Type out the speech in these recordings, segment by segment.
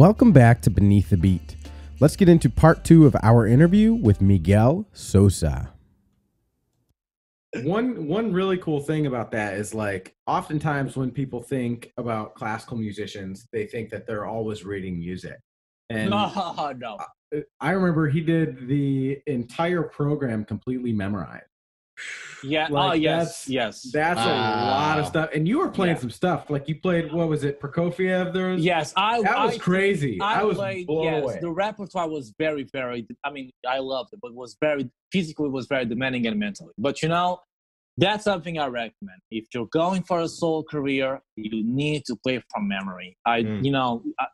Welcome back to Beneath the Beat. Let's get into part 2 of our interview with Miguel Sousa. One really cool thing about that is, like, oftentimes when people think about classical musicians, they think that they're always reading music. And No. I remember he did the entire program completely memorized. Yeah. Like, Yes. That's a lot of stuff. And you were playing some stuff. Like, you played, what was it, Prokofiev? Yes. That was crazy. I was blown away. The repertoire was very, very, I loved it, but it was very, physically it was very demanding and mentally. But, that's something I recommend. If you're going for a solo career, you need to play from memory.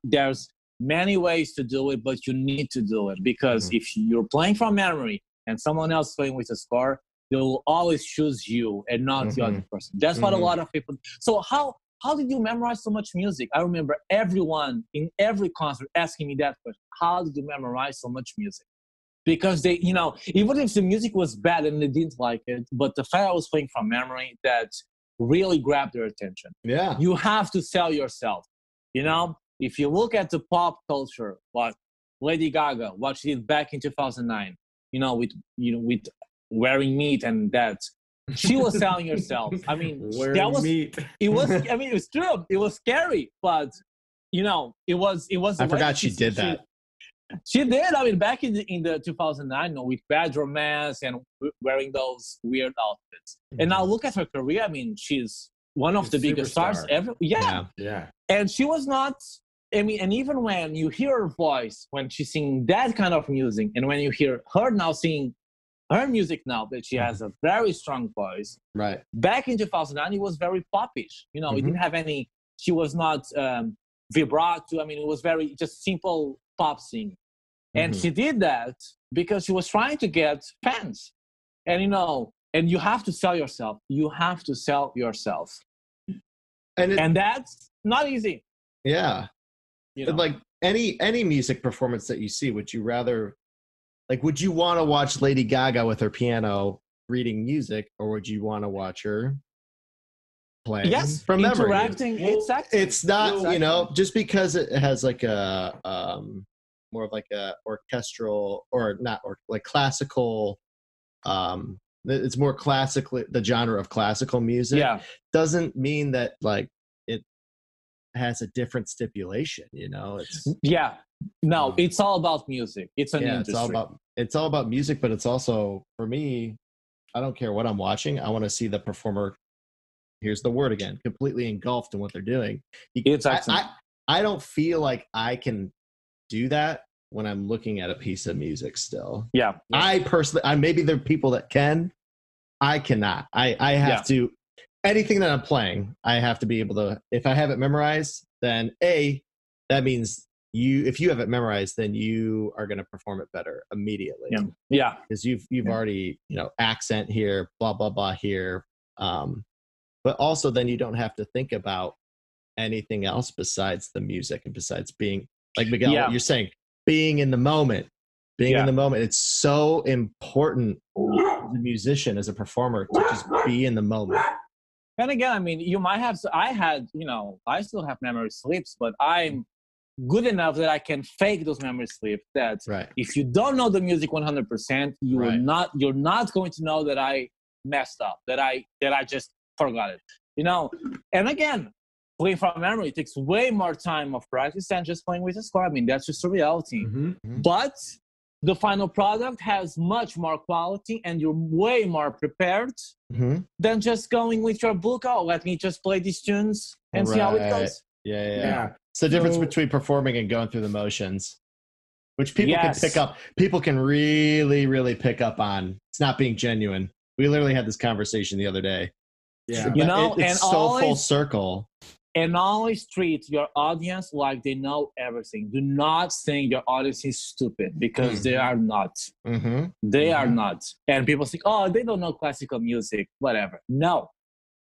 There's many ways to do it, but you need to do it, because if you're playing from memory and someone else playing with a score, they will always choose you and not the other person. That's what a lot of people. So how did you memorize so much music? I remember everyone in every concert asking me that question. How did you memorize so much music? Because they, even if the music was bad and they didn't like it, but the fact I was playing from memory, that really grabbed their attention. Yeah. You have to sell yourself. If you look at the pop culture, what Lady Gaga, what she did back in 2009, with Wearing Meat and that, she was selling herself. Meat. It was. It was true. It was scary, but it was. I forgot she did that. She did. Back in the 2009, with Bad Romance and wearing those weird outfits. And now look at her career. She's one of the biggest stars ever. Yeah. And she was not. And even when you hear her voice when she's singing that kind of music, and when you hear her now singing her music now, that she has a very strong voice. Right. Back in 2009, it was very popish. It didn't have any. She was not vibrato. It was very just simple pop singing. And she did that because she was trying to get fans. And and you have to sell yourself. You have to sell yourself. And that's not easy. Yeah. Like any music performance that you see, would you want to watch Lady Gaga with her piano reading music, or would you want to watch her playing from memory? Interacting. It's not, just because it has like a more of like a orchestral like classical, it's more classically the genre of classical music. Yeah. Doesn't mean that like it has a different stipulation, it's it's all about music. It's an industry. It's all about music, but it's also, for me, I don't care what I'm watching. I want to see the performer, here's the word again, completely engulfed in what they're doing. I don't feel like I can do that when I'm looking at a piece of music still. Yeah. I personally, maybe there are people that can. I cannot. I have to, anything that I'm playing, I have to be able to, if I have it memorized, then that means if you have it memorized, then you are going to perform it better immediately. Yeah. Because you've already, accent here, blah, blah, blah here. But also then you don't have to think about anything else besides the music and besides being, like Miguel, what you're saying, being in the moment. In the moment. It's so important as a musician, as a performer, to just be in the moment. And again, you might have, I still have memory slips, but I'm good enough that I can fake those memory slips. That if you don't know the music 100%, you're not going to know that I messed up, that I just forgot it. And again, playing from memory takes way more time of practice than just playing with a score. That's just a reality. But the final product has much more quality, and you're way more prepared than just going with your book. Oh, let me just play these tunes and see how it goes. Yeah. It's the difference between performing and going through the motions, which people can pick up. People can really, really pick up on. It's not being genuine. We literally had this conversation the other day. Yeah. It's so full circle. And always treat your audience like they know everything. Do not think your audience is stupid, because they are not. They are not. And people think, oh, they don't know classical music, whatever. No.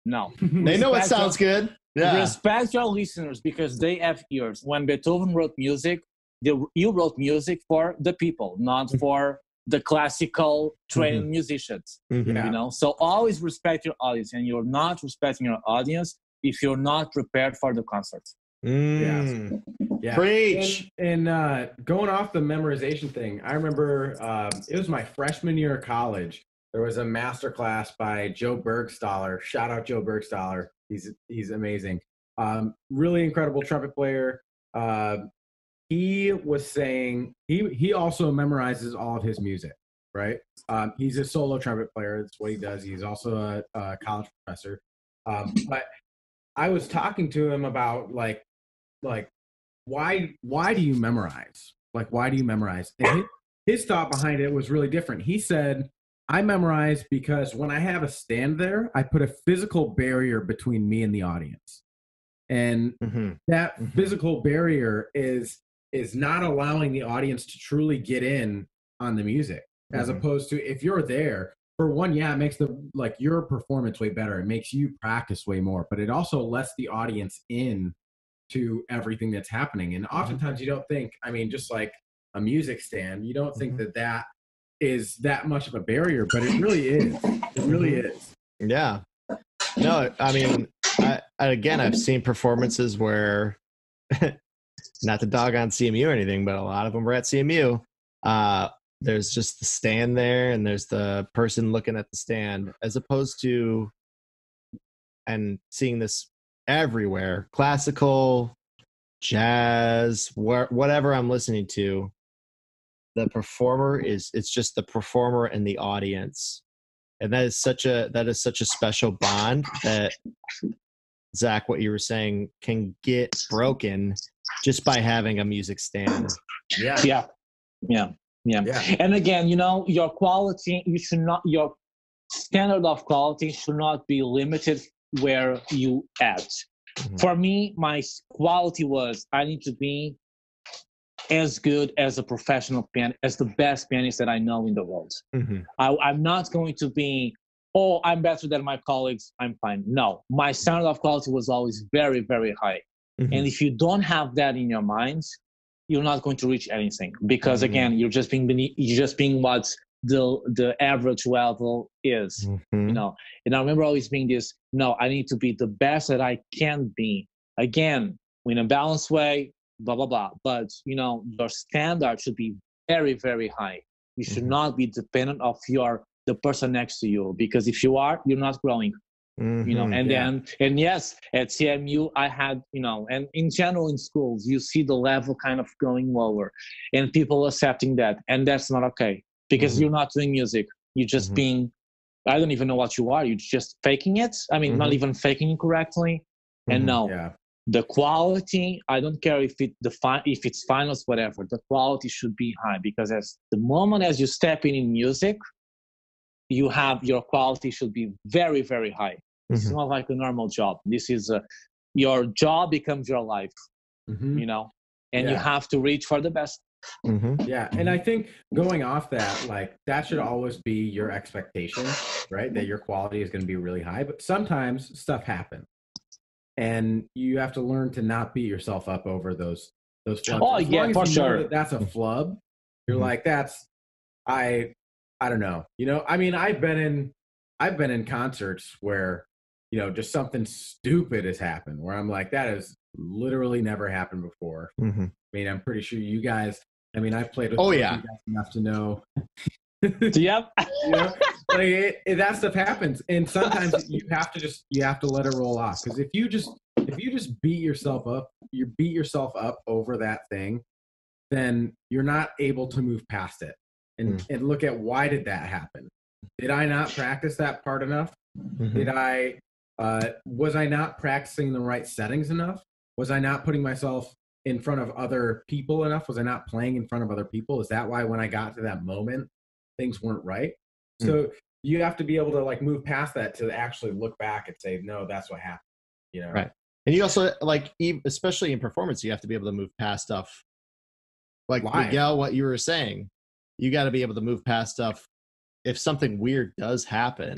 They know it sounds good. Yeah. Respect your listeners, because they have ears. When Beethoven wrote music, you wrote music for the people, not for the classical trained musicians. So always respect your audience, and you're not respecting your audience if you're not prepared for the concert. Yeah. Preach. And going off the memorization thing, I remember it was my freshman year of college. There was a master class by Joe Burgstahler. Shout out Joe Burgstahler. He's amazing. Really incredible trumpet player. He was saying he also memorizes all of his music, right? He's a solo trumpet player. That's what he does. He's also a college professor. But I was talking to him about like why do you memorize? Like, why do you memorize? And his thought behind it was really different. He said, I memorize because when I have a stand there, I put a physical barrier between me and the audience. And that physical barrier is not allowing the audience to truly get in on the music, as opposed to if you're there. For one, yeah, it makes your performance way better. It makes you practice way more, but it also lets the audience in to everything that's happening. And oftentimes you don't think, I mean, just like a music stand, you don't think that is that much of a barrier, but it really is. It really is. Yeah. No, I mean, I've seen performances where, not to dog on CMU or anything, but a lot of them were at CMU. There's just the stand there and there's the person looking at the stand, as opposed to, and seeing this everywhere, classical, jazz, whatever I'm listening to, the performer it's just the performer and the audience. And that is such a special bond that, Zach, what you were saying, can get broken just by having a music stand. Yeah. And again, your quality, your standard of quality should not be limited where you at. For me, my quality was, I need to be as good as a professional pianist, as the best pianist that I know in the world. I'm not going to be, I'm better than my colleagues, I'm fine. No, my standard of quality was always very, very high. And if you don't have that in your mind, you're not going to reach anything, because again, you're just being what the average level is, And I remember always being this, no, I need to be the best that I can be. Again, in a balanced way, blah, blah, blah. But, your standard should be very, very high. You should not be dependent of the person next to you, because if you are, you're not growing. And yes, at CMU, I had, and in general in schools, you see the level kind of going lower and people accepting that. And that's not okay, because you're not doing music. You're just being, I don't even know what you are. You're just faking it. I mean, not even faking it correctly. And the quality, I don't care if it's finals, whatever, the quality should be high, because the moment as you step in music, your quality should be very, very high. It's not like a normal job. This is your job becomes your life, and you have to reach for the best. Yeah. And I think going off that, that should always be your expectation, right? That your quality is going to be really high, but sometimes stuff happens and you have to learn to not beat yourself up over those flubs. Oh, yeah, for sure. That's a flub. You're like, I don't know. I mean, I've been in concerts where, just something stupid has happened where I'm like, that has literally never happened before. I mean, I'm pretty sure you guys, I've played with you guys enough to know. Yep. That stuff happens. And sometimes you have to let it roll off. Because if you just beat yourself up over that thing, then you're not able to move past it. And look at, why did that happen? Did I not practice that part enough? Was I not practicing the right settings enough? Was I not putting myself in front of other people enough? Was I not playing in front of other people? Is that why when I got to that moment, things weren't right? So you have to be able to move past that to actually look back and say, no, that's what happened. Right. And you also, especially in performance, you have to be able to move past stuff. Like Miguel, what you were saying, you got to be able to move past stuff. If something weird does happen,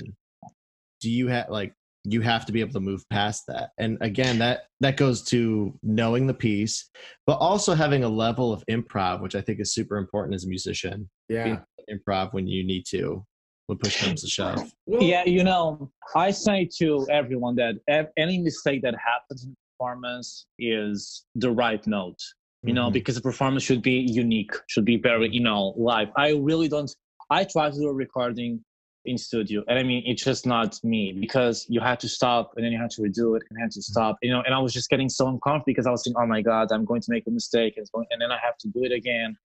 you have to be able to move past that. And again, that goes to knowing the piece, but also having a level of improv, which I think is super important as a musician. Yeah. Improv when you need to, when push comes to shove. Yeah, I say to everyone that any mistake that happens performance is the right note, because the performance should be unique, should be very, live. I try to do a recording in studio, and I mean, it's just not me, because you have to stop and then you have to redo it and have to stop, and I was just getting so uncomfortable because I was thinking, oh my God, I'm going to make a mistake, and then I have to do it again,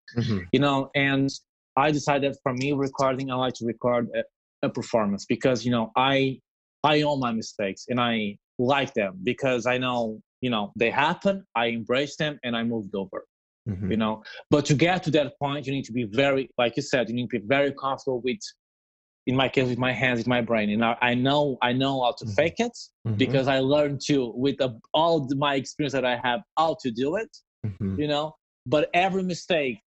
and I decided for me recording, I like to record a performance because, I own my mistakes and I like them because I know, they happen, I embrace them and I moved over, but to get to that point, you need to be very, like you said, you need to be very comfortable with, in my case, with my hands, with my brain. And I know how to fake it because I learned to, with all my experience that I have, how to do it, but every mistake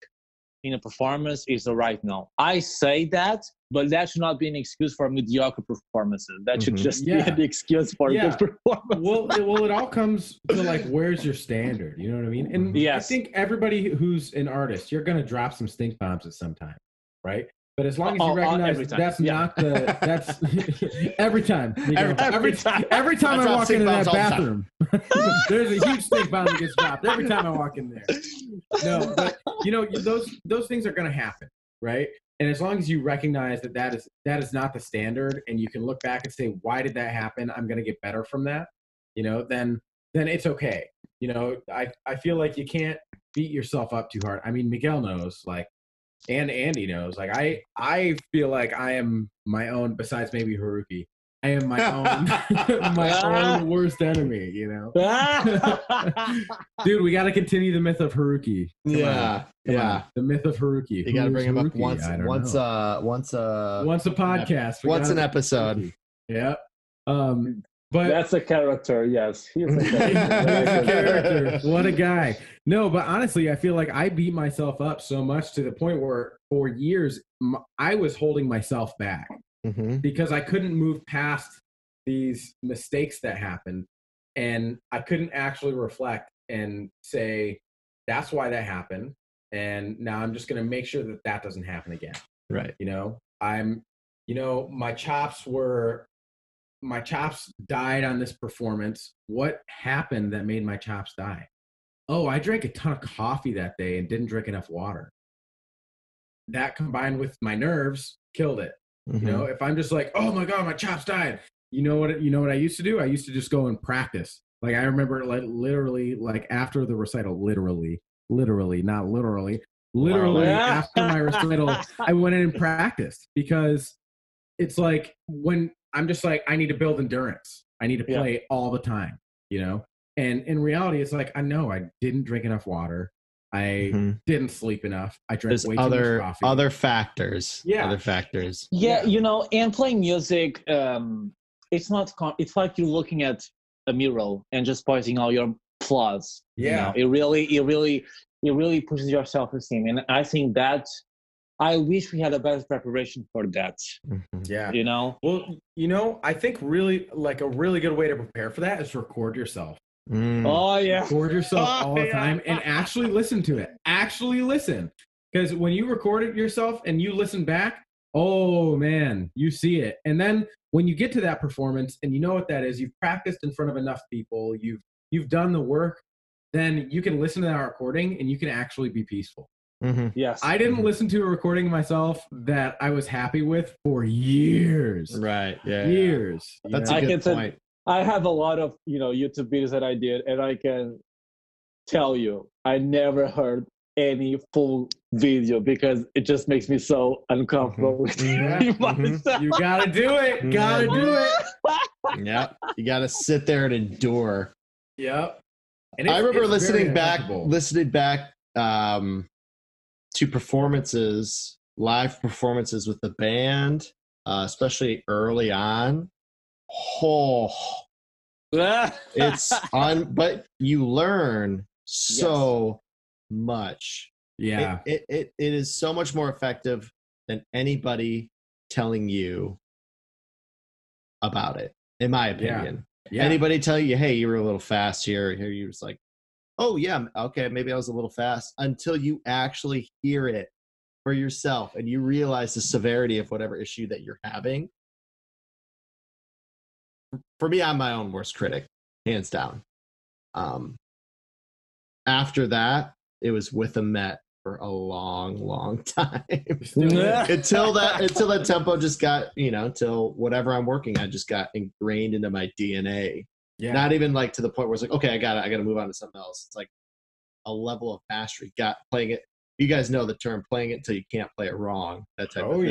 in a performance is the right note. I say that, but that should not be an excuse for mediocre performances. That should just be an excuse for good performance. Well, it all comes to like, where's your standard? You know what I mean? And I think everybody who's an artist, you're going to drop some stink bombs at some time, right? But as long as you recognize that's not that's every time. Every time I walk into that bathroom, there's a huge stink bomb that gets dropped every time I walk in there. No, but those things are going to happen, right? And as long as you recognize that is not the standard, and you can look back and say, why did that happen? I'm going to get better from that. Then it's okay. I feel like you can't beat yourself up too hard. I mean, Miguel knows, like. And Andy knows, like I feel like I am my own, besides maybe Haruki, I am my own my own worst enemy, Dude, we got to continue the myth of Haruki. Come on. The myth of Haruki. You got to bring him up once a podcast. Once an episode. Yeah. But that's a character, yes. He's a character. What a guy. No, but honestly, I feel like I beat myself up so much to the point where for years I was holding myself back because I couldn't move past these mistakes that happened, and I couldn't actually reflect and say, that's why that happened, and now I'm just going to make sure that doesn't happen again. Right. My chops died on this performance. What happened that made my chops die? Oh, I drank a ton of coffee that day and didn't drink enough water. That combined with my nerves killed it. If I'm just like, oh my God, my chops died. You know what I used to do? I used to just go and practice. Like I remember literally after the recital, literally, not literally, after my recital, I went in and practiced because it's like when I'm just like, I need to build endurance. I need to play all the time, And in reality, it's like, I know I didn't drink enough water. I didn't sleep enough. I drank way too much coffee. Other factors. Yeah. Other factors. Yeah, and playing music, it's it's like you're looking at a mural and just pointing all your flaws. Yeah. It really pushes your self-esteem. And I think that I wish we had a better preparation for that. Yeah. Well, I think really a really good way to prepare for that is record yourself. Oh, yeah. Record yourself all the time and actually listen to it. Actually listen. Because when you record it yourself and you listen back, oh, man, you see it. And then when you get to that performance and you know what that is, you've practiced in front of enough people, you've done the work, then you can listen to that recording and you can actually be peaceful. Yes. I didn't listen to a recording myself that I was happy with for years. Right. Yeah. Years. That's a good point. I have a lot of, YouTube videos that I did, and I can tell you, I never heard any full video because it just makes me so uncomfortable with myself. You gotta do it. Gotta do it. Yeah. You gotta sit there and endure. Yep. And I remember listening back to performances, live performances with the band, especially early on. It's but you learn so much. Yeah. It is so much more effective than anybody telling you about it, in my opinion. Yeah. Anybody tell you, hey, you were a little fast here. Here you're just like, oh, yeah, okay, maybe I was a little fast, until you actually hear it for yourself and you realize the severity of whatever issue that you're having. For me, I'm my own worst critic, hands down. After that, it was with a Met for a long time until that tempo just got, till whatever I'm working on just got ingrained into my DNA. Yeah. Not even like to the point where it's like, okay, I gotta move on to something else. It's like a level of mastery. Playing it. You guys know the term, playing it until you can't play it wrong. That type of thing.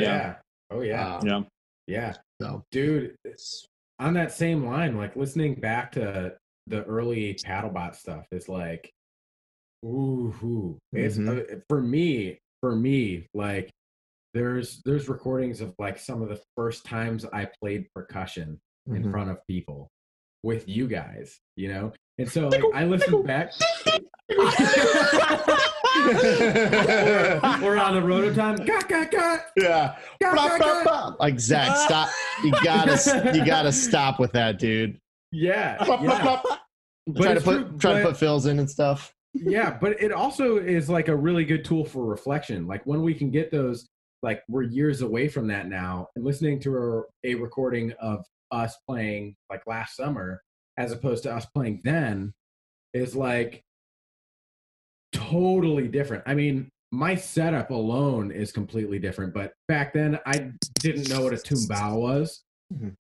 Yeah. So, dude, on that same line, like listening back to the early Paddlebot stuff is like, ooh, it's for me, like there's recordings of like some of the first times I played percussion in front of people with you guys, and so like I listen back. We're on the road time. Yeah. Like Zach, stop. You gotta stop with that, dude. Yeah. Try to put fills in and stuff. Yeah, but it also is like a really good tool for reflection. Like when we can get those, like we're years away from that now, and listening to a recording of us playing like last summer as opposed to us playing then is like totally different. I mean, my setup alone is completely different, but back then I didn't know what a tumbao was.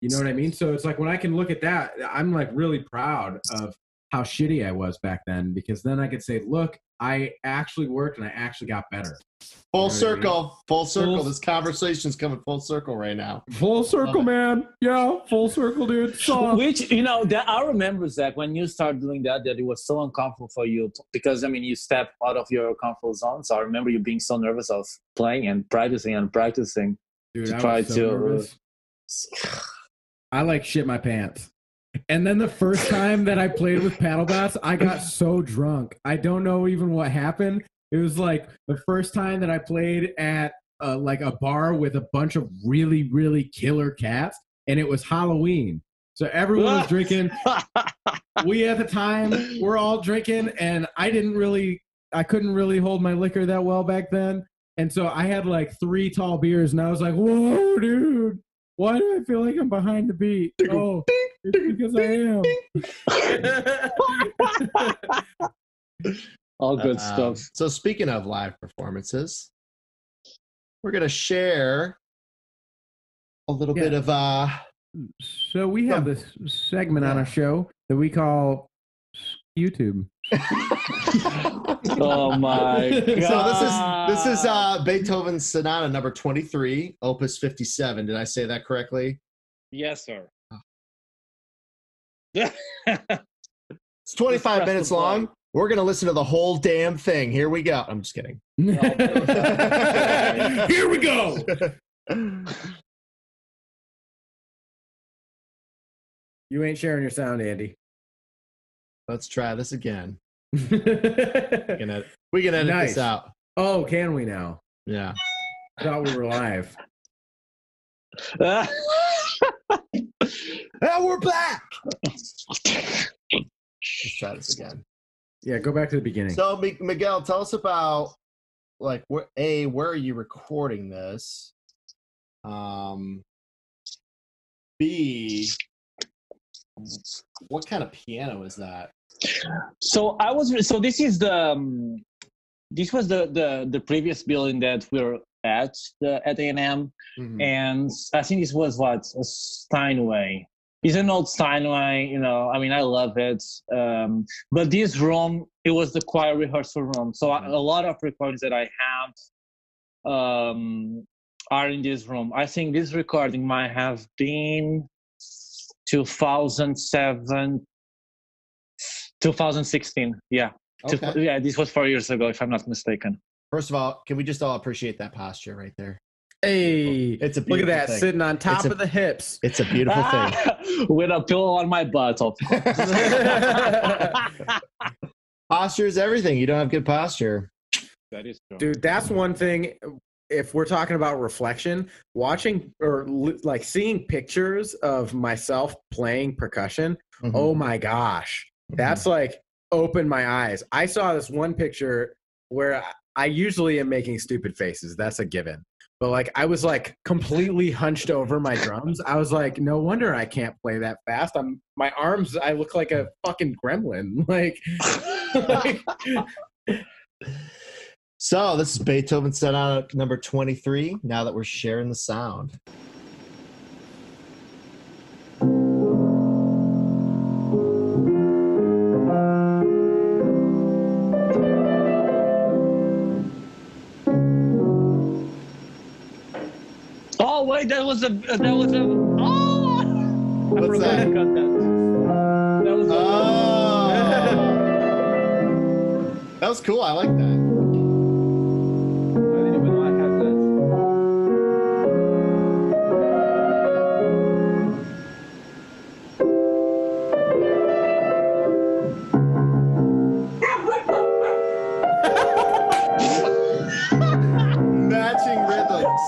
You know what I mean? So it's like when I can look at that, I'm like really proud of how shitty I was back then, because then I could say, look, I actually worked and I actually got better. Full circle. This conversation's coming full circle right now. Full circle, man. Yeah, full circle, dude. Which, that I remember, Zach, when you started doing that it was so uncomfortable for you because, I mean, you step out of your comfort zone. So I remember you being so nervous of playing and practicing. Dude, to try to. Nervous. I like shit my pants. And then the first time that I played with Paddlebots, I got so drunk. I don't know even what happened. It was like the first time that I played at like a bar with a bunch of really, really killer cats, and it was Halloween. So everyone was drinking. We at the time were all drinking, and I couldn't really hold my liquor that well back then. And so I had like 3 tall beers, and I was like, whoa, dude. Why do I feel like I'm behind the beat? Oh, it's because I am. All good stuff. So speaking of live performances, we're going to share a little bit of... So we have this segment on our show that we call YouTube. Oh my God. So this is Beethoven Sonata number 23, Opus 57. Did I say that correctly? Yes, sir. It's 25 minutes long. We're going to listen to the whole damn thing. Here we go. I'm just kidding. Here we go. You ain't sharing your sound, Andy. Let's try this again. We can edit this out. Oh, can we now? Yeah. I thought we were live. And we're back. Let's try this again. Yeah, go back to the beginning. So, Miguel, tell us about, like, where are you recording this? B, what kind of piano is that? So this was the previous building that we're at A&M, and I think this was a Steinway. It's an old Steinway, I mean, I love it. But this room, it was the choir rehearsal room. So a lot of recordings that I have are in this room. I think this recording might have been 2016. Yeah. Okay. Yeah, this was 4 years ago, if I'm not mistaken. First of all, can we just all appreciate that posture right there? Hey, it's a beautiful look at that, thing. sitting on top of the hips. It's a beautiful thing. With a pillow on my butt, of course. Posture is everything. You don't have good posture. That is true. Dude, that's one thing. If we're talking about reflection, watching or like seeing pictures of myself playing percussion, oh my gosh, that's like opened my eyes. I saw this one picture where I usually am making stupid faces. That's a given. but like I was like completely hunched over my drums. I was like, no wonder I can't play that fast. My arms, I look like a fucking gremlin. Like So this is Beethoven Sonata number 23. Now that we're sharing the sound. Oh wait, that was a. Oh, I What's forgot that? to cut that. That was. That was cool. I like that. I didn't even know I had that. Matching rhythms.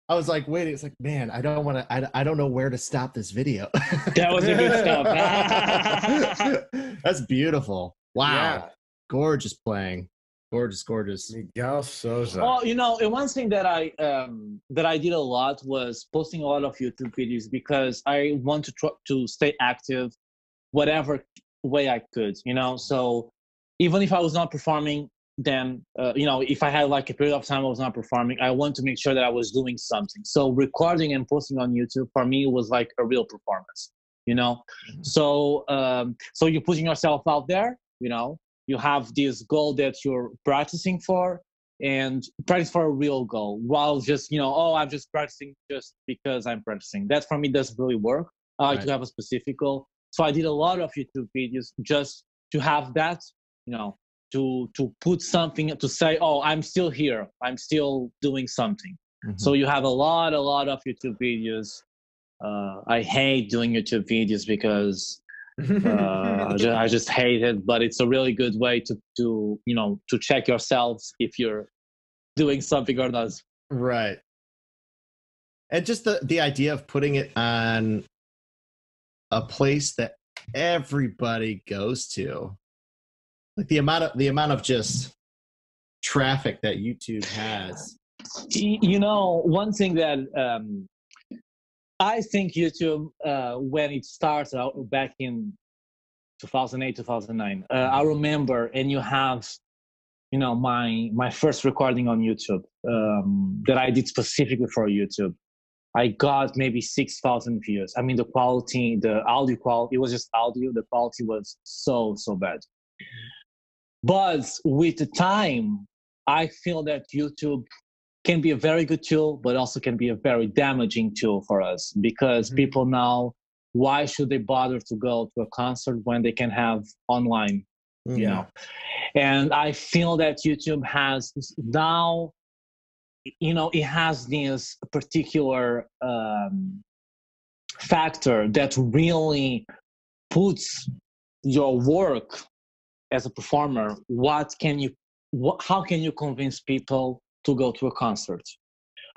I was like, wait, it's like, man, I don't want to, I don't know where to stop this video. That was a good stuff. That's beautiful. Wow. Yeah. Gorgeous playing. Gorgeous, gorgeous. Miguel Sousa. Well, you know, and one thing that I did a lot was posting a lot of YouTube videos because I want to try to stay active, whatever way I could. You know, so even if I was not performing, then you know, if I had like a period of time I was not performing, I want to make sure that I was doing something. So recording and posting on YouTube for me was like a real performance. You know, so so you're putting yourself out there. You know, you have this goal that you're practicing for, and practice for a real goal, while just, you know, oh, I'm just practicing just because I'm practicing. That for me doesn't really work. I like to have a specific goal. So I did a lot of YouTube videos just to have that, you know, to put something to say, oh, I'm still here, I'm still doing something. So you have a lot of YouTube videos. I hate doing YouTube videos because I just hate it, but it's a really good way to you know, to check yourselves if you're doing something or not. Right. And just the idea of putting it on a place that everybody goes to, like the amount of just traffic that YouTube has. You know, one thing that I think YouTube, when it started out back in 2008, 2009, I remember, and you have, you know, my first recording on YouTube that I did specifically for YouTube. I got maybe 6,000 views. I mean, the quality, the audio quality, it was just audio. The quality was so bad. But with the time, I feel that YouTube can be a very good tool, but also can be a very damaging tool for us, because people now, why should they bother to go to a concert when they can have online, you know? And I feel that YouTube has now, you know, it has this particular factor that really puts your work as a performer. How can you convince people to go to a concert?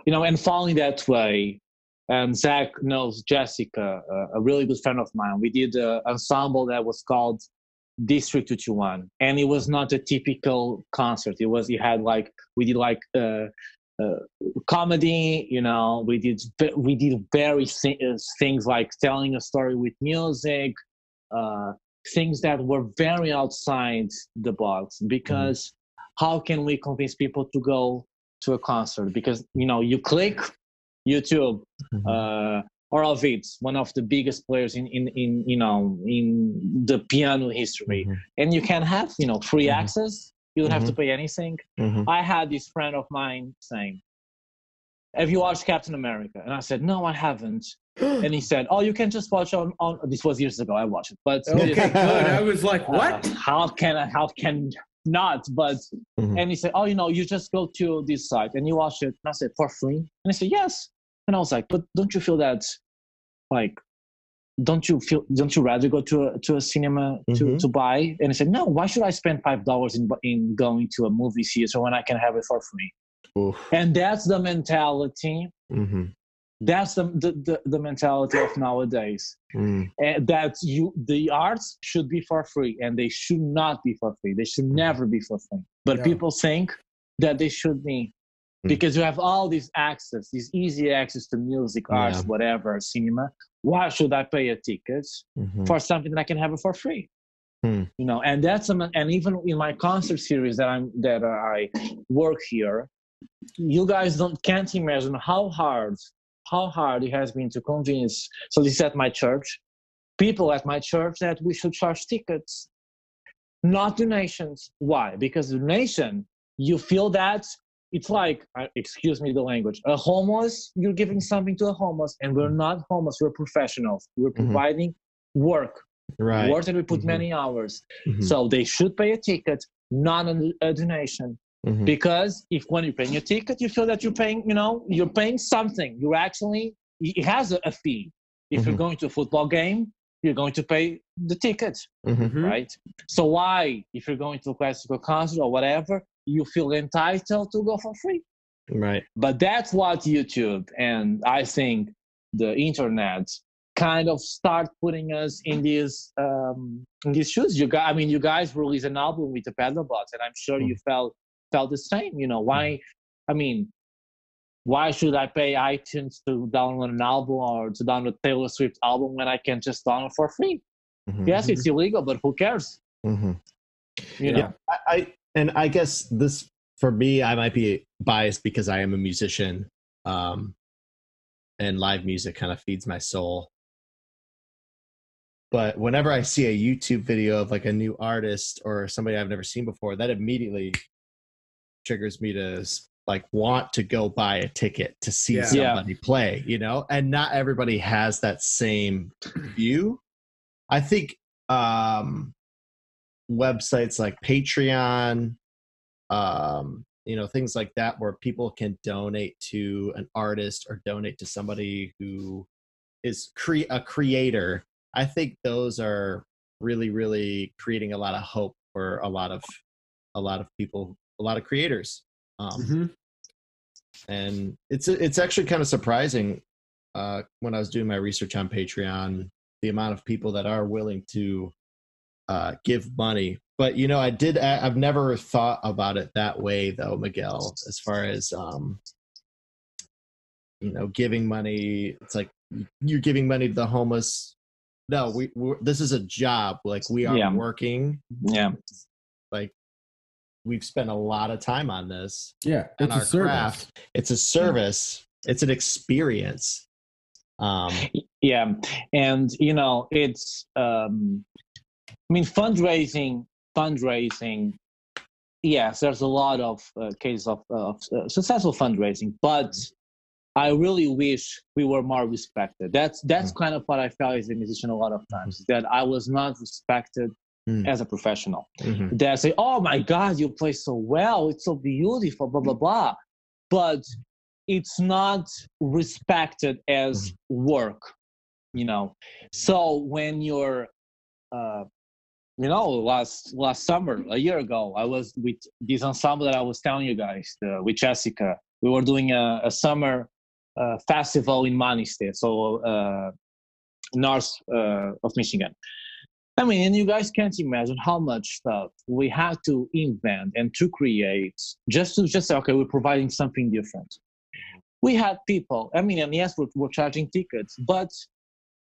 You know, and following that way, and Zach knows Jessica, a really good friend of mine. We did an ensemble that was called District 221, and it was not a typical concert. We did comedy, you know, we did very things like telling a story with music, things that were very outside the box, because how can we convince people to go to a concert? Because, you know, you click YouTube, or Ovid, one of the biggest players in the piano history, and you can have, you know, free access. You don't have to pay anything. I had this friend of mine saying, "Have you watched Captain America?" And I said, "No, I haven't." And he said, "Oh, you can just watch on." This was years ago. I watched it, but okay, good. I was like, "What? How can not?" But and he said, "Oh, you know, you just go to this site and you watch it." And I said, "For free?" And I said, "Yes." And I was like, "But don't you feel that, like, don't you rather go to a cinema to buy?" And I said, "No, why should I spend $5 in going to a movie theater when I can have it for free?" Oof. And that's the mentality. That's the mentality of nowadays. And that the arts should be for free, and they should not be for free. They should never be for free. But people think that they should be, because you have all this easy access to music, arts, whatever, cinema. Why should I pay a ticket for something that I can have it for free? You know, and and even in my concert series that I work here, you guys can't imagine how hard it has been to convince. So this is at my church, people at my church, that we should charge tickets, not donations. Why? Because donation, you feel that it's like, excuse me the language, a homeless, you're giving something to a homeless, and we're not homeless, we're professionals. We're providing work that we put many hours. So they should pay a ticket, not a donation. Because when you're paying a ticket, you feel that you're paying something. It has a fee. If you're going to a football game, you're going to pay the ticket, right? So why, if you're going to a classical concert or whatever, you feel entitled to go for free? Right. But that's what YouTube and I think the internet kind of start putting us in these shoes. You guys released an album with the pedal bots, and I'm sure you felt the same. You know, why should I pay iTunes to download an album or to download Taylor Swift album when I can just download for free? Yes, it's illegal, but who cares? You know, I guess this, for me, I might be biased because I am a musician, and live music kind of feeds my soul. But whenever I see a YouTube video of like a new artist or somebody I've never seen before, that immediately triggers me to like want to go buy a ticket to see somebody play, you know. And not everybody has that same view. I think websites like Patreon, you know, things like that, where people can donate to an artist or donate to somebody who is a creator. I think those are really, really creating a lot of hope for a lot of people, a lot of creators. And it's actually kind of surprising when I was doing my research on Patreon, the amount of people that are willing to give money. But, you know, I've never thought about it that way though, Miguel, as far as, you know, giving money. It's like you're giving money to the homeless. No, this is a job. Like, we are working. Yeah. Like, we've spent a lot of time on this. Yeah. It's a service. Craft. It's a service. Yeah. It's an experience. Yeah. And, you know, it's, I mean, fundraising yes, there's a lot of cases of successful fundraising, but I really wish we were more respected. That's kind of what I felt as a musician a lot of times, that I was not respected as a professional. They say, "Oh my God, you play so well! It's so beautiful!" Blah blah blah, but it's not respected as work, you know. So when you're last summer, a year ago, I was with this ensemble that I was telling you guys, with Jessica. We were doing a summer festival in Pianist, so north of Michigan. I mean, and you guys can't imagine how much stuff we had to invent and to create just to say, okay, we're providing something different. We had people, I mean, and yes, we're charging tickets, but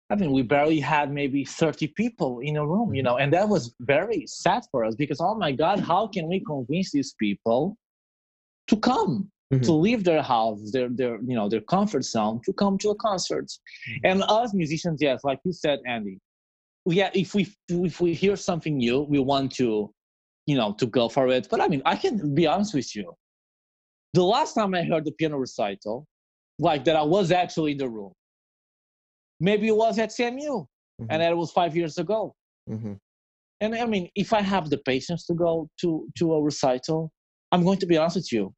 I mean, we barely had maybe 30 people in a room, you know, and that was very sad for us because, oh my God, how can we convince these people to come, to leave their house, their comfort zone, to come to a concert? And us musicians, yes, like you said, Andy, yeah, if we hear something new, we want to, to go for it. But I mean, I can be honest with you. The last time I heard the piano recital, like that I was actually in the room, maybe it was at CMU, and that was 5 years ago. And I mean, if I have the patience to go to a recital, I'm going to be honest with you.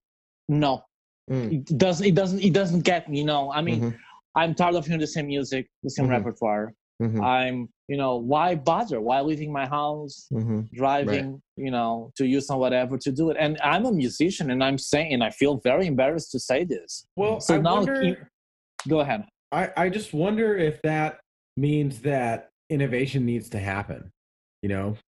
No, it doesn't get me. You know, I mean, I'm tired of hearing the same music, the same repertoire. I'm, why bother? Why leaving my house, driving, to use or whatever to do it? And I'm a musician, and I'm saying, and I feel very embarrassed to say this. Well, so I now, wonder, go ahead. I just wonder if that means that innovation needs to happen,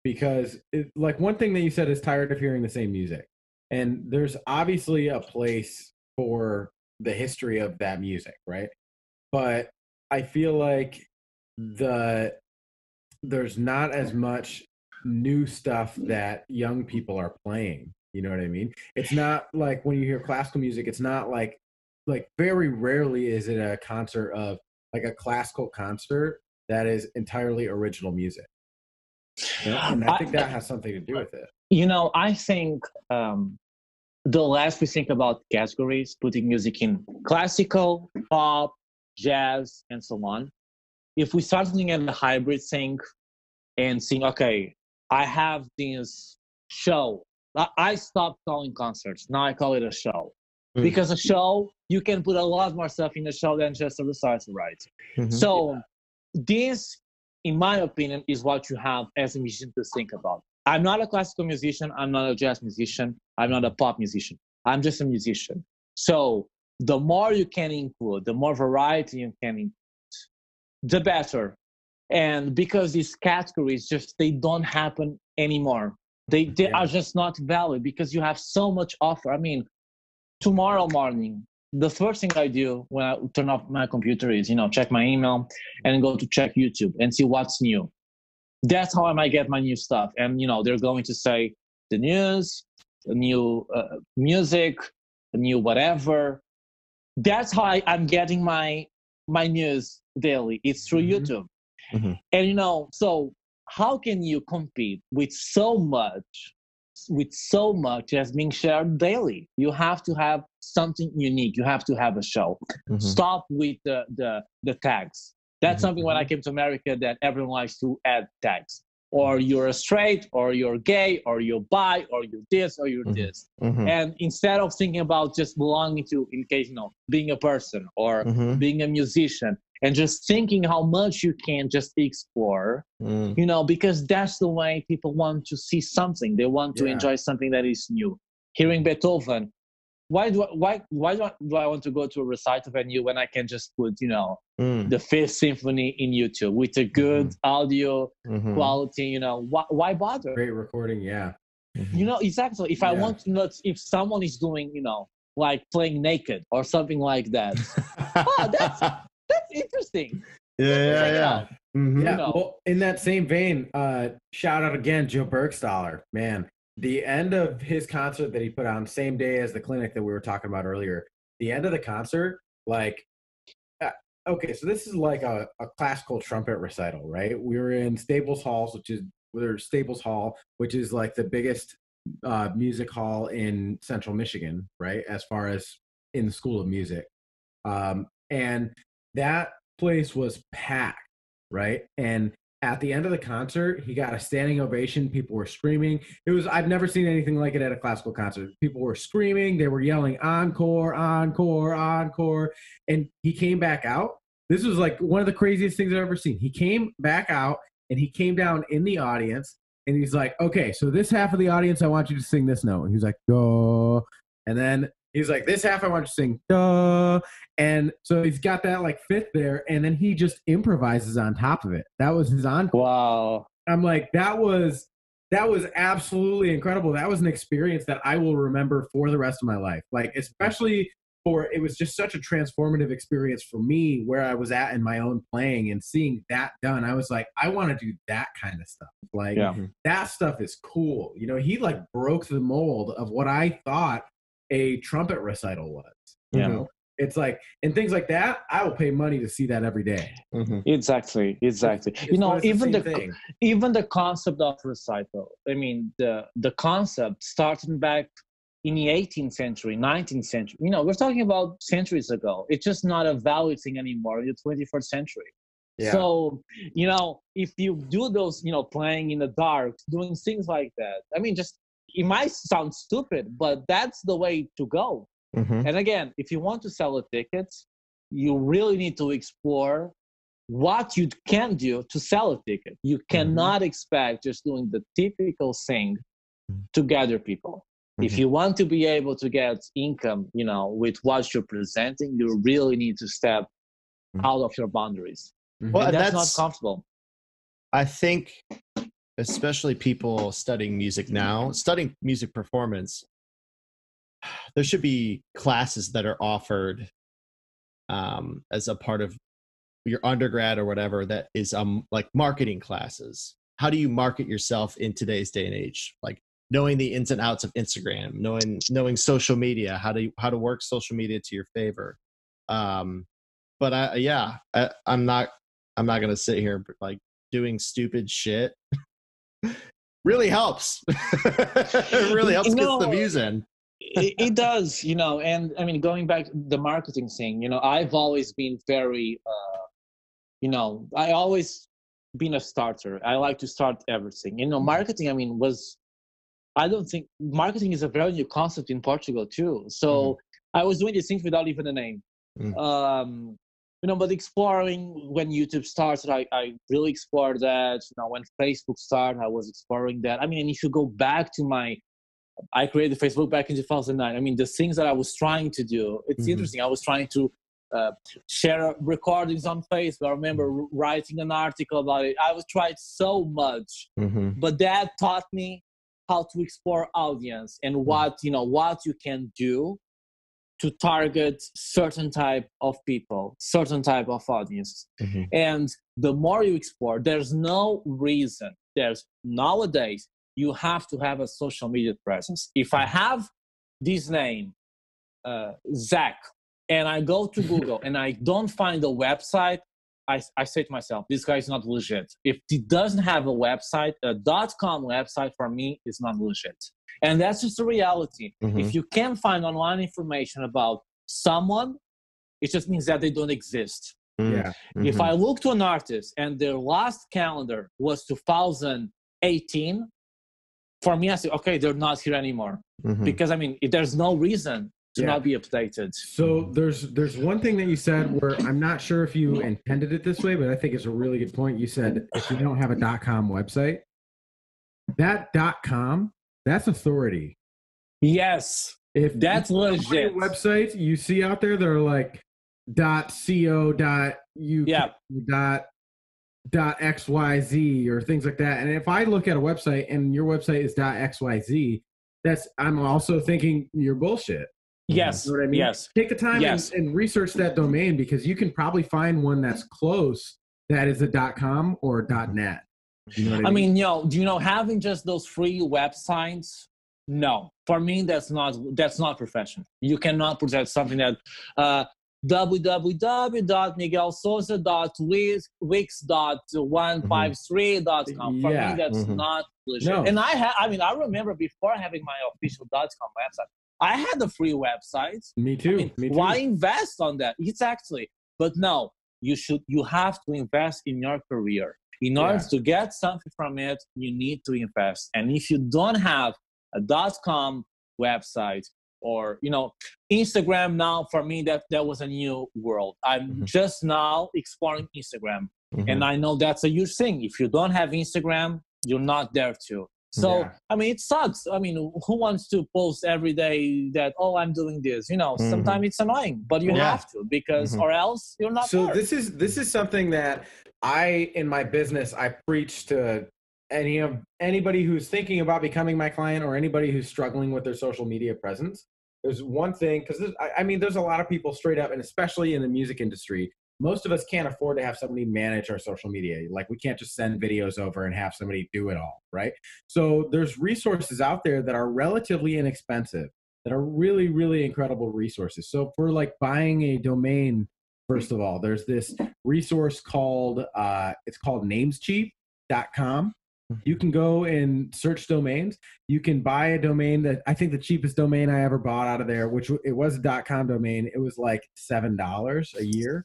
because like one thing that you said is tired of hearing the same music. And there's obviously a place for the history of that music, right? But I feel like there's not as much new stuff that young people are playing. You know what I mean? It's not like when you hear classical music, it's not like very rarely is it a concert of like a classical concert that is entirely original music. And I think that has something to do with it. I think the less we think about categories, putting music in classical, pop, jazz, and so on, if we start looking at the hybrid thing and saying, okay, I have this show. I stopped calling concerts. Now I call it a show. Because a show, you can put a lot more stuff in the show than just a recital, right? So this, in my opinion, is what you have as a musician to think about. I'm not a classical musician. I'm not a jazz musician. I'm not a pop musician. I'm just a musician. So the more you can include, the more variety you can include, the better. And because these categories they don't happen anymore. They are just not valid because you have so much offer. I mean, tomorrow morning, the first thing I do when I turn off my computer is, check my email and go to check YouTube and see what's new. That's how I might get my new stuff. And, they're going to say the news, the new music, the new whatever. That's how I'm getting my news daily. It's through YouTube. And, so how can you compete with so much as being shared daily? You have to have something unique. You have to have a show. Stop with the tags. That's something when I came to America that everyone likes to add tags. Or you're a straight, or you're gay, or you're bi, or you're this, or you're this. And instead of thinking about just belonging to, in case, being a person or being a musician, and just thinking how much you can just explore, because that's the way people want to see something. They want to enjoy something that is new. Hearing Beethoven, why do I want to go to a recital venue when I can just put, the Fifth Symphony in YouTube with a good audio quality? Why bother? Great recording, yeah. Exactly. If I want to know if someone is doing, like playing naked or something like that, that's interesting. Yeah. Well, in that same vein, shout out again, Joe Burgstahler, man. The end of his concert that he put on same day as the clinic that we were talking about earlier, the end of the concert, okay, so this is like a classical trumpet recital, right? We were in Staples Hall, which is like the biggest music hall in Central Michigan, right? As far as in the School of Music. And that place was packed, right? And at the end of the concert, he got a standing ovation. People were screaming. I've never seen anything like it at a classical concert. People were screaming. They were yelling, encore, encore, encore. And he came back out. This was like one of the craziest things I've ever seen. He came back out and he came down in the audience and he's like, okay, so this half of the audience, I want you to sing this note. And he's like, duh. And then he's like, this half I want you to sing, duh. And so he's got that like fifth there, and then he just improvises on top of it. That was his encore. Wow. I'm like, that was absolutely incredible. That was an experience that I will remember for the rest of my life. Like, especially it was just such a transformative experience for me where I was at in my own playing and seeing that done. I was like, I want to do that kind of stuff. Like, that stuff is cool. You know, he like broke the mold of what I thought a trumpet recital was. You know? It's like, and things like that, I will pay money to see that every day. Exactly. It's you know, even the concept of recital. I mean, the concept starting back in the 18th century, 19th century. You know, we're talking about centuries ago. It's just not a valid thing anymore in the 21st century. Yeah. So, you know, if you do those, you know, playing in the dark, doing things like that, I mean, just, it might sound stupid, but that's the way to go. And again, if you want to sell the tickets, you really need to explore what you can do to sell a ticket. You cannot expect just doing the typical thing to gather people. If you want to be able to get income, you know, with what you're presenting, you really need to step out of your boundaries. Well, and that's not comfortable. I think, especially people studying music now, studying music performance, there should be classes that are offered as a part of your undergrad or whatever that is like marketing classes. How do you market yourself in today's day and age? Like knowing the ins and outs of Instagram, knowing social media, how to work social media to your favor. But I'm not going to sit here like doing stupid shit. Really helps. It really helps get the views in. It does, you know, and I mean, going back to the marketing thing, you know, I've always been very, you know, I always been a starter. I like to start everything. You know, marketing, I mean, I don't think marketing is a very new concept in Portugal too. So I was doing these things without even a name. You know, but exploring when YouTube started, I really explored that. You know, when Facebook started, I was exploring that. I mean, and if you go back to I created Facebook back in 2009. I mean, the things that I was trying to do, it's interesting. I was trying to share recordings on Facebook. I remember writing an article about it. I was trying so much, but that taught me how to explore audience and what you can do to target certain type of people, certain type of audience. And the more you explore, there's no reason. Nowadays, you have to have a social media presence. If I have this name, Zach, and I go to Google and I don't find a website, I say to myself, this guy is not legit. If he doesn't have a website, a .com website for me is not legit. And that's just the reality. If you can't find online information about someone, it just means that they don't exist. If I look to an artist and their last calendar was 2018, for me, I say, okay, they're not here anymore. Because, I mean, there's no reason to not be updated. So there's one thing that you said where I'm not sure if you intended it this way, but I think it's a really good point. You said if you don't have a .com website, that .com, that's authority. Yes, if that's legit. Websites you see out there that are like .co, .uk, .xyz or things like that. And if I look at a website and your website is .xyz, I'm also thinking you're bullshit. Yes. You know what I mean? Yes. Take the time and research that domain, because you can probably find one that's close that is a .com or .net. You know what I mean? Do you know, having just those free websites, no. For me, that's not professional. You cannot present something that www.miguelsousa.wix.153.com. For me, that's not legit. No. And I remember before having my official .com website, I had a free website. Me too. Why invest on that? Exactly. But no, you have to invest in your career. In order to get something from it, you need to invest. And if you don't have a .com website, or Instagram, now for me that was a new world. I'm just now exploring Instagram, and I know that's a huge thing. If you don't have Instagram, you're not there too. So it sucks. Who wants to post every day that, oh, I'm doing this? Sometimes it's annoying, but you have to, because or else you're not there. This is something that in my business, I preach to anybody who's thinking about becoming my client, or anybody who's struggling with their social media presence. There's one thing, because there's a lot of people straight up, and especially in the music industry, most of us can't afford to have somebody manage our social media. Like, we can't just send videos over and have somebody do it all, right? So there's resources out there that are relatively inexpensive, that are really, really incredible resources. So for like buying a domain, first of all, there's this resource called namescheap.com. You can go and search domains. You can buy a domain that, I think the cheapest domain I ever bought out of there, which it was a .com domain, it was like $7 a year.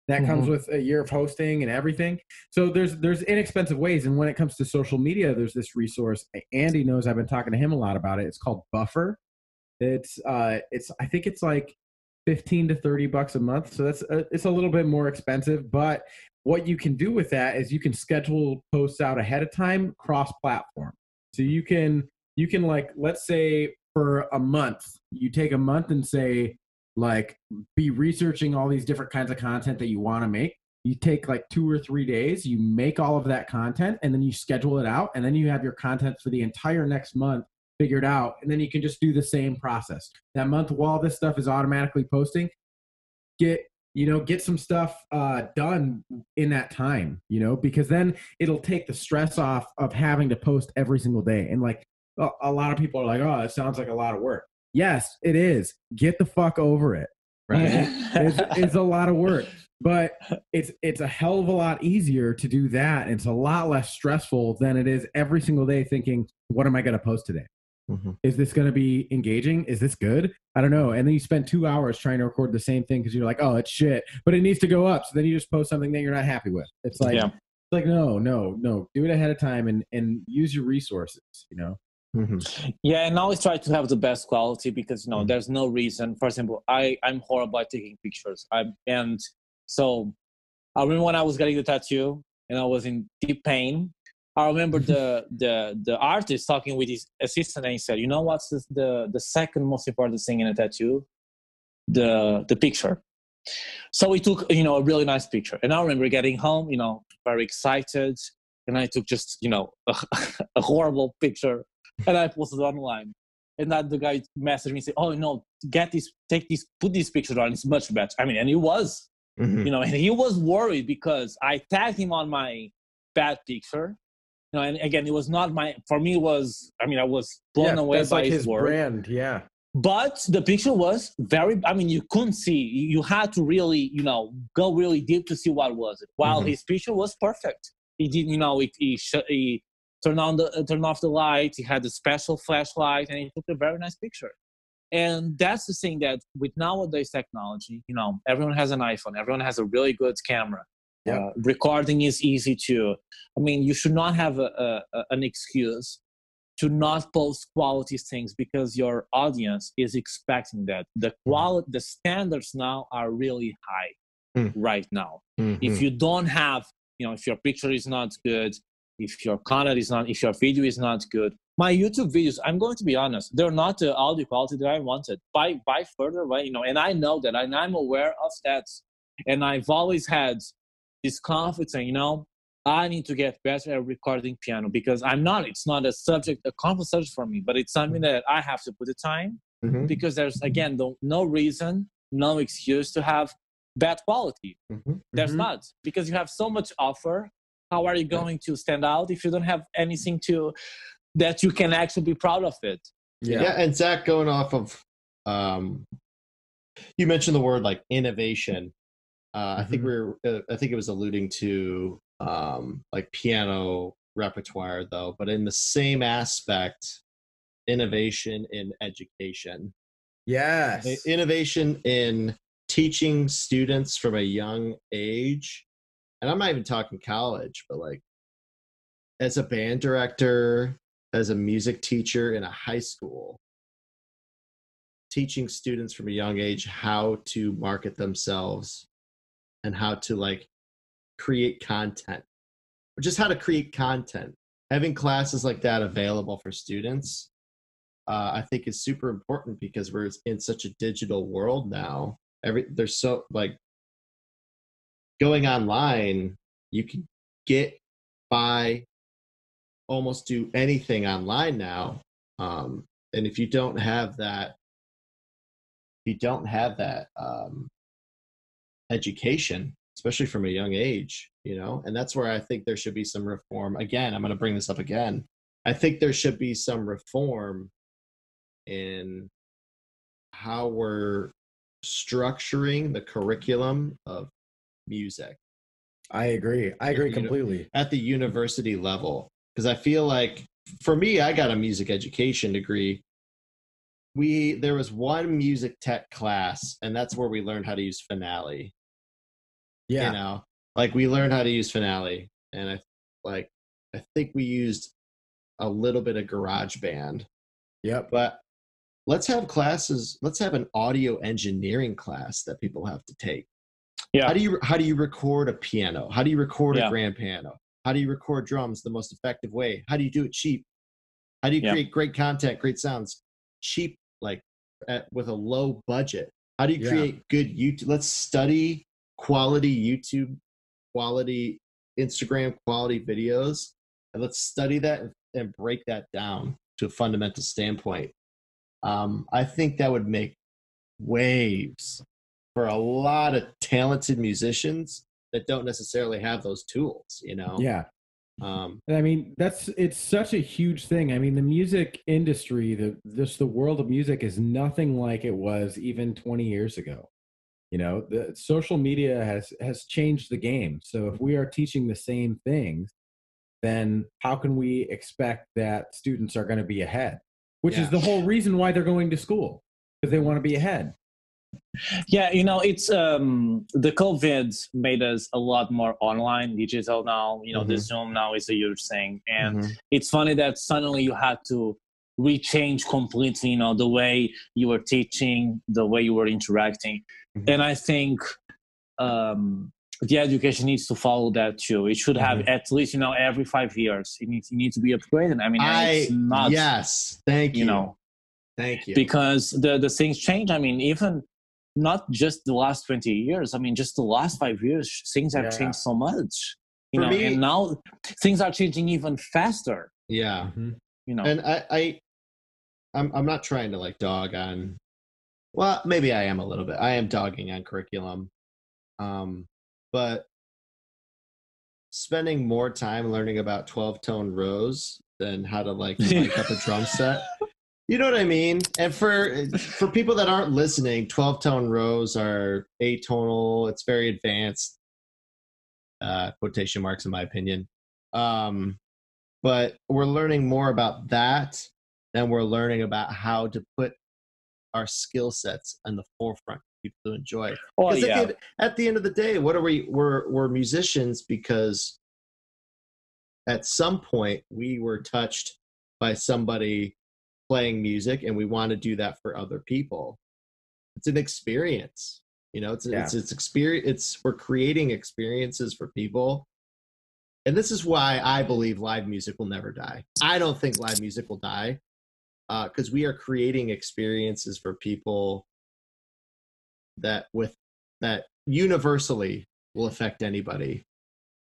That comes with a year of hosting and everything. So there's inexpensive ways. And when it comes to social media, there's this resource. Andy knows, I've been talking to him a lot about it. It's called Buffer. It's I think it's like $15 to $30 a month. So it's a little bit more expensive, but what you can do with that is you can schedule posts out ahead of time, cross-platform. So you can like, let's say for a month, you take a month and say, like, be researching all these different kinds of content that you want to make. You take like 2 or 3 days, you make all of that content, and then you schedule it out, and then you have your content for the entire next month figured out, and then you can just do the same process. That month, while this stuff is automatically posting, get some stuff done in that time, because then it'll take the stress off of having to post every single day. And like, a lot of people are like, oh, it sounds like a lot of work. Yes, it is. Get the fuck over it. Right? It's a lot of work, but it's a hell of a lot easier to do that. It's a lot less stressful than it is every single day thinking, what am I going to post today? Is this going to be engaging? Is this good? I don't know. And then you spend 2 hours trying to record the same thing because you're like, oh, it's shit, but it needs to go up. So then you just post something that you're not happy with. It's like, no. Do it ahead of time and use your resources, Yeah, and always try to have the best quality, because there's no reason. For example, I'm horrible at taking pictures. And so I remember when I was getting the tattoo and I was in deep pain. I remember the artist talking with his assistant, and he said, what's the second most important thing in a tattoo? The picture. So we took, a really nice picture. And I remember getting home, very excited. And I took just, a horrible picture, and I posted it online. And then the guy messaged me and said, oh, no, put this picture on. It's much better. And he was, and he was worried because I tagged him on my bad picture. And again, it was not for me, I was blown away by his work. Brand, yeah. But the picture was very, you couldn't see. You had to really, go really deep to see what was it. While his picture was perfect. He did, he turned off the light. He had a special flashlight, and he took a very nice picture. And that's the thing, that with nowadays technology, everyone has an iPhone. Everyone has a really good camera. Yeah. Recording is easy too. You should not have an excuse to not post quality things, because your audience is expecting that. The standards now are really high right now. If you don't have, if your picture is not good, if your content is not, if your video is not good. My YouTube videos, I'm going to be honest, they're not the audio quality that I wanted. By further away, and I know that, and I'm aware of that. And I've always had this confidence, I need to get better at recording piano, because it's not a complex subject for me, but it's something that I have to put the time, because there's, again, no reason, no excuse to have bad quality. There's not, because you have so much offer. How are you going to stand out if you don't have anything that you can actually be proud of it? Yeah. And Zach, going off of You mentioned the word like innovation. I think I think it was alluding to like piano repertoire though, but in the same aspect, innovation in education. Yes. Innovation in teaching students from a young age. And I'm not even talking college, but like as a band director, as a music teacher in a high school, teaching students from a young age how to market themselves and how to like create content, or just how to create content. Having classes like that available for students, I think is super important because we're in such a digital world now. There's so like going online, you can get by almost do anything online now. And if you don't have that, education, especially from a young age, you know, and that's where I think there should be some reform. Again, I'm going to bring this up again. I think there should be some reform in how we're structuring the curriculum of music. I agree. I agree completely. At the university level, because I feel like for me, I got a music education degree. There was one music tech class, and that's where we learned how to use Finale. Yeah. You know, like we learned how to use Finale, and I think we used a little bit of GarageBand. Yep. But let's have classes. Let's have an audio engineering class that people have to take. Yeah. How do you record a piano? How do you record a grand piano? How do you record drums the most effective way? How do you do it cheap? How do you create great content, great sounds, cheap, like with a low budget? How do you create good YouTube? Let's study quality YouTube, quality Instagram, quality videos, and let's study that and break that down to a fundamental standpoint. I think that would make waves for a lot of talented musicians that don't necessarily have those tools, you know? Yeah. I mean, it's such a huge thing. I mean, the music industry, the world of music is nothing like it was even 20 years ago. You know, the social media has changed the game. So if we are teaching the same things, then how can we expect that students are going to be ahead? Which is the whole reason why they're going to school, because they want to be ahead. Yeah, you know, it's the COVID made us a lot more online, digital now. You know, the Zoom now is a huge thing, and it's funny that suddenly you had to rechange completely, you know, the way you were teaching, the way you were interacting, and I think the education needs to follow that too. It should have at least, you know, every 5 years. It needs to be upgraded. I mean, it's not. Yes, thank you. You know, thank you. Because the things change. I mean, even not just the last 20 years. I mean, just the last 5 years, things have changed so much. You know, and now things are changing even faster. Yeah. You know, and I'm not trying to like dog on. Well, maybe I am a little bit. I am dogging on curriculum, but spending more time learning about 12-tone rows than how to like mic up a drum set. You know what I mean? And for people that aren't listening, 12-tone rows are atonal. It's very advanced, quotation marks in my opinion. But we're learning more about that than we're learning about how to put our skill sets in the forefront for people to enjoy. Because at the end of the day, what are we? We're musicians because at some point we were touched by somebody playing music, and we want to do that for other people. It's an experience, you know. It's experience. We're creating experiences for people, and this is why I believe live music will never die. I don't think live music will die because we are creating experiences for people that universally will affect anybody.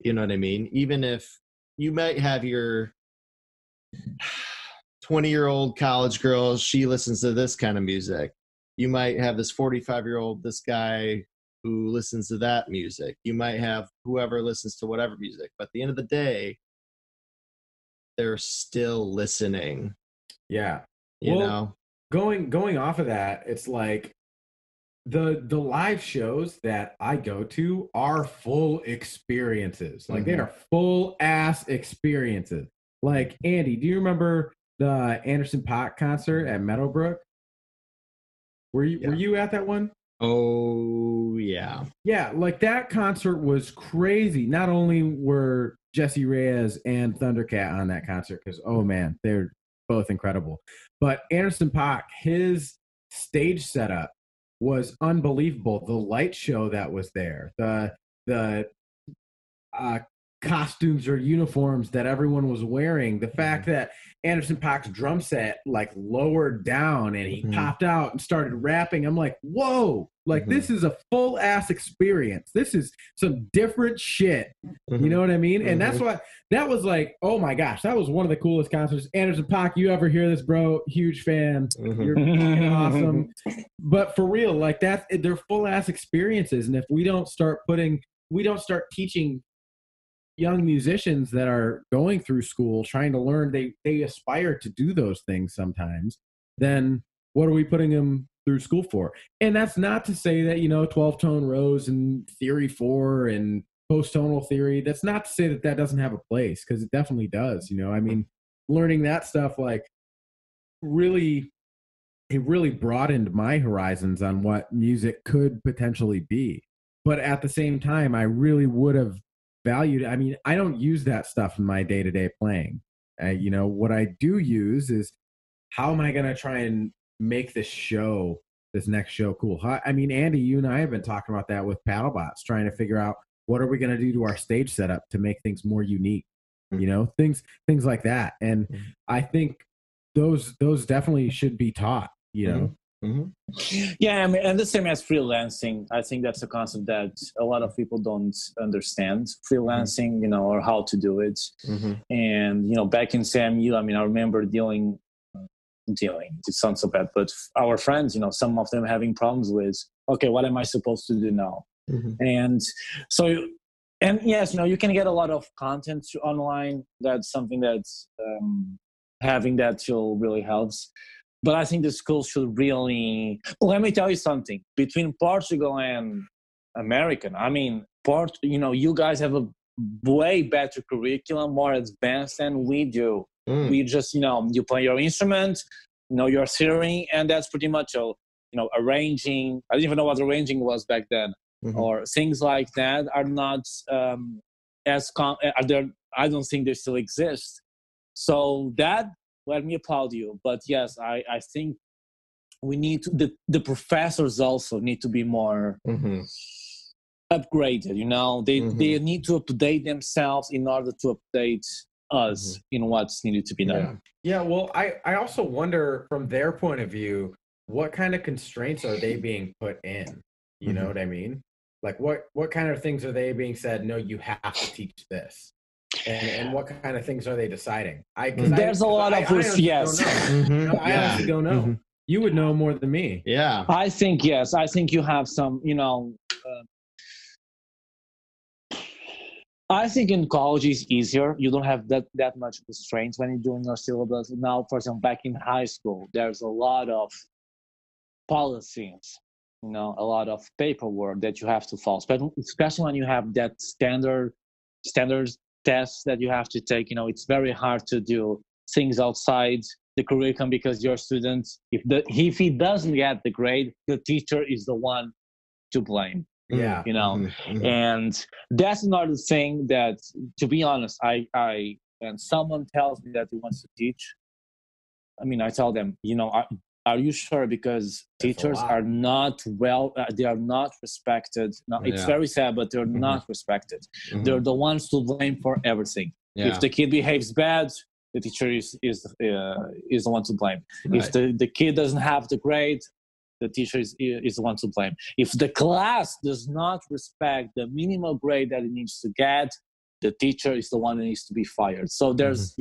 You know what I mean? Even if you might have your 20-year-old college girl, she listens to this kind of music. You might have this 45-year-old, this guy who listens to that music. You might have whoever listens to whatever music. But at the end of the day, they're still listening. Yeah. You know? Going off of that, it's like the live shows that I go to are full experiences. Like they are full ass experiences. Like Andy, do you remember the Anderson .Paak concert at Meadowbrook? Were you at that one? Oh yeah. Yeah, like that concert was crazy. Not only were Jesse Reyes and Thundercat on that concert, because oh man, they're both incredible. But Anderson .Paak, his stage setup was unbelievable. The light show that was there, the uh, costumes or uniforms that everyone was wearing, the fact that Anderson .Paak's drum set like lowered down and he popped out and started rapping. I'm like, whoa, like this is a full ass experience. This is some different shit. You know what I mean? And that's what that was like. Oh my gosh, that was one of the coolest concerts. Anderson .Paak, you ever hear this, bro? Huge fan. You're fucking awesome. But for real, like that, they're full ass experiences. And if we don't start teaching young musicians that are going through school trying to learn, they aspire to do those things sometimes, then what are we putting them through school for? And that's not to say that 12-tone rows and theory 4 and post-tonal theory, that's not to say that that doesn't have a place, because it definitely does. I mean, learning that stuff like really broadened my horizons on what music could potentially be. But at the same time, I really would have valued. I mean, I don't use that stuff in my day-to-day playing. What I do use is, how am I going to try and make this next show cool? I mean, Andy, you and I have been talking about that with Paddlebots, trying to figure out what are we going to do to our stage setup to make things more unique, things like that. And I think those definitely should be taught, Yeah, I mean, and the same as freelancing. I think that's a concept that a lot of people don't understand. Freelancing, or how to do it. And back in SAMU, I mean, I remember dealing. It sounds so bad, but our friends, some of them having problems with, okay, what am I supposed to do now? And so, and yes, you can get a lot of content online. That's something that's having that tool really helps. But I think the school should really, let me tell you something, between Portugal and American, I mean, you guys have a way better curriculum, more advanced than we do. We just, you play your instrument, your theory, and that's pretty much arranging. I didn't even know what arranging was back then, or things like that are not I don't think they still exist. So that, let me applaud you. But yes, I think we need to, the professors also need to be more upgraded. They need to update themselves in order to update us in what's needed to be done. Yeah, well, I also wonder, from their point of view, what kind of constraints are they being put in? You know what I mean? Like what kind of things are they being said, no, you have to teach this? And what kind of things are they deciding? There's a lot of yes. I honestly don't know. You would know more than me. Yeah. I think yes. I think you have some. I think in college is easier. You don't have that much constraints when you're doing your syllabus. Now, for example, back in high school, there's a lot of policies. A lot of paperwork that you have to follow, especially when you have that standards tests that you have to take. It's very hard to do things outside the curriculum, because your student, if he doesn't get the grade, the teacher is the one to blame. Yeah. And that's another thing that, to be honest, I when someone tells me that he wants to teach, I mean, I tell them, are you sure? Because teachers are not they are not respected. No, it's very sad, but they're not respected. They're the ones to blame for everything. If the kid behaves bad, the teacher is the one to blame. Right. If the kid doesn't have the grade, the teacher is the one to blame. If the class does not respect the minimal grade that it needs to get, the teacher is the one that needs to be fired. So there's,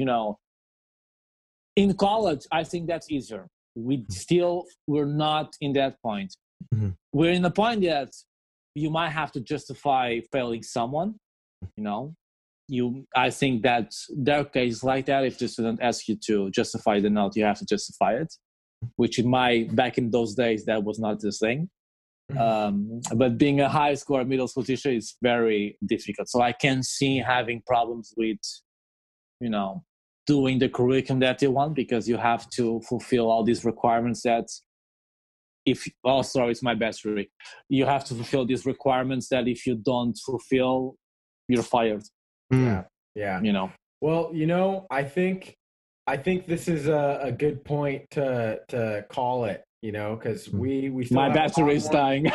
in college, I think that's easier. We're not in that point. We're in the point that you might have to justify failing someone. I think that there are cases like that. If the student asks you to justify the note, you have to justify it, which back in those days, that was not the thing. But being a high school or middle school teacher is very difficult. So I can see having problems with, you know, doing the curriculum that you want, because you have to fulfill all these requirements that it's my best trick. You have to fulfill these requirements that if you don't fulfill, you're fired. Yeah. You know. Well, you know, I think this is a good point to call it, you know, because we still my have battery is dying. We're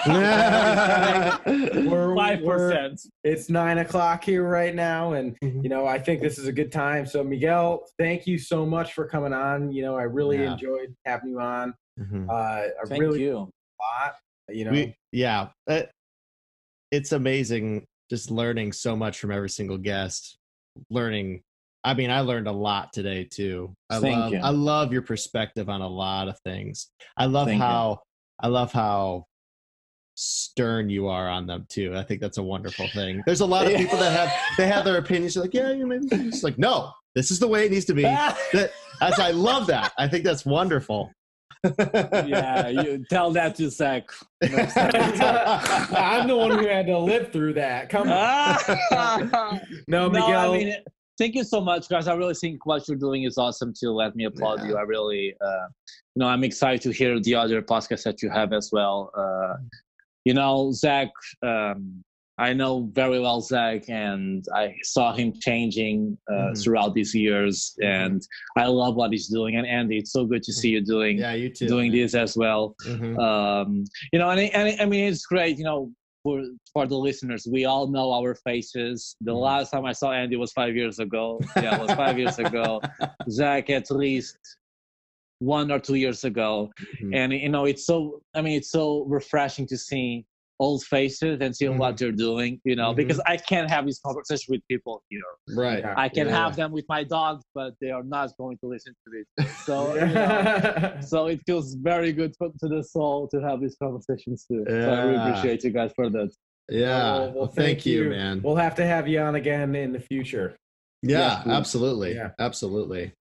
5%. It's 9:00 here right now, and you know, I think this is a good time. So Miguel, thank you so much for coming on. You know, I really enjoyed having you on. Thank you. A lot, you know. It's amazing just learning so much from every single guest. I learned a lot today too. I love your perspective on a lot of things. I love how stern you are on them too. I think that's a wonderful thing. There's a lot of people that have their opinions. You're like, yeah, you maybe it's like, no, this is the way it needs to be. I love that. I think that's wonderful. Yeah, you tell that to Zach. I'm the one who had to live through that. Come on. No, Miguel. I mean, thank you so much, guys. I really think what you're doing is awesome too. Let me applaud you. I really, I'm excited to hear the other podcasts that you have as well. You know, Zach, I know very well Zach, and I saw him changing throughout these years, and I love what he's doing. And Andy, it's so good to see you doing you too, doing this as well. You know, and I mean, it's great. You know, for the listeners, we all know our faces. The last time I saw Andy was 5 years ago. Yeah, it was 5 years ago. Zach, at least 1 or 2 years ago. And you know, it's so refreshing to see old faces and see what they're doing, you know, because I can't have this conversation with people here. Right. I can have them with my dogs, but they are not going to listen to this. So, you know, so it feels very good to the soul to have these conversations too. So I really appreciate you guys for that. Yeah. Well, thank you, man. We'll have to have you on again in the future. Yeah, absolutely. Yeah. Absolutely.